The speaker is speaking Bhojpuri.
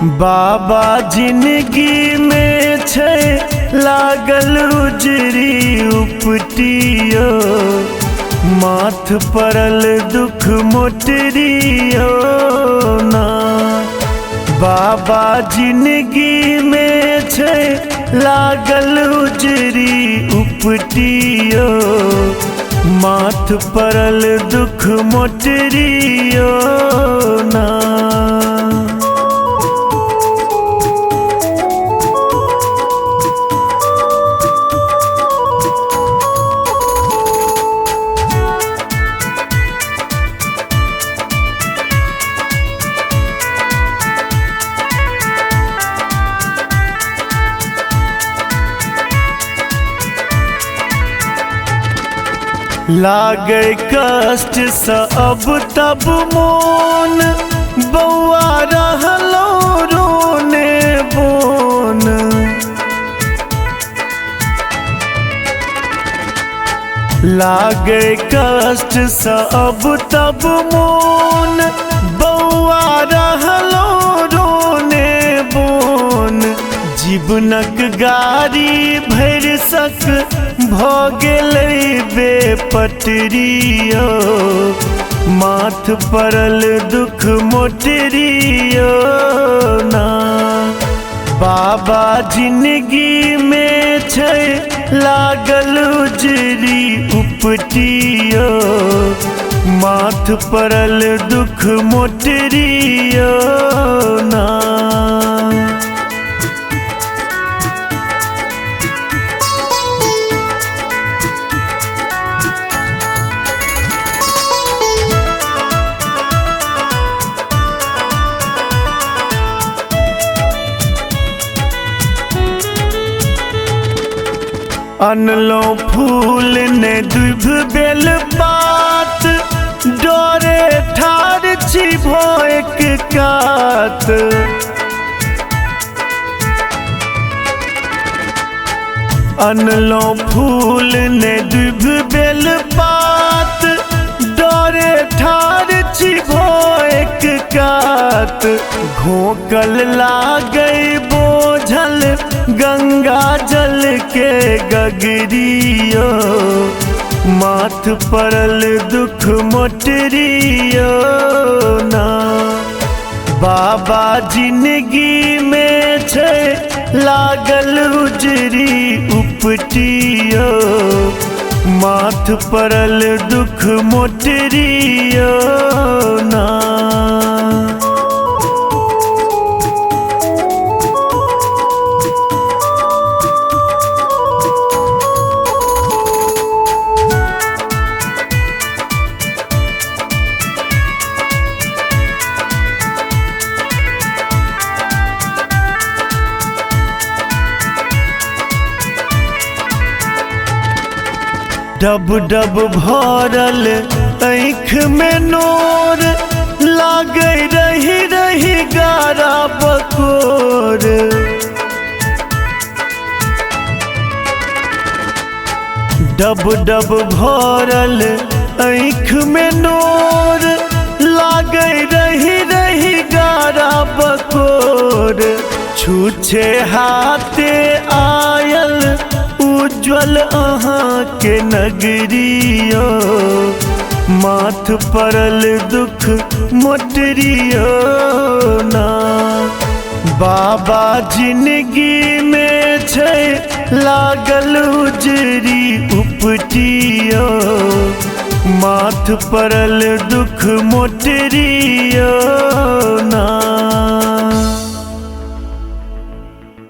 बाबा जिंदगी में छै लागल उजरी उपटियो, माथ परल दुख मोटरियो ना। बाबा जिंदगी में छै लागल उजरी उपटियो, माथ परल दुख मोटरियो ना। लागे कष्ट सब तब मोन, बौआ रहलो रोने बोन। लागे कष्ट सब तब मोन, बौआ रहलो रोने बोन। जीवनक गाड़ी भर सक भ गेलै बेपटरियो, माथ परल दुख मोटरियो ना। बाबा जिंदगी में छै लागल उजरी उपटियो, माथ परल दुख मोटरियो ना। अनलो फूल ने दुभ बेल पात, डोरे ठार छी भो एक कात। अनलो फूल ने दुभ बेल पात, डोरे ठार छी भो एक कात। घोकल लागे बोझल गंगा जल के गगरियो, माथ परल दुख मोटरियो ना। बाबा जिंदगी में छै लागल उजरी उपटियो, माथ परल दुख मोटरियो ना। डब डब भरल आँख में नोर, लागे रही रही गारा बकोर। डब डब भरल आँख में नोर, लागे रही रही गारा बकोर। छूछे हाथे आयल उज्ज्वल अहाँ के नगरियो, माथ परल दुख मोटरियो ना। बाबा जिंदगी में छै लागल उजरी उपटियो, माथ परल दुख मोटरियो ना।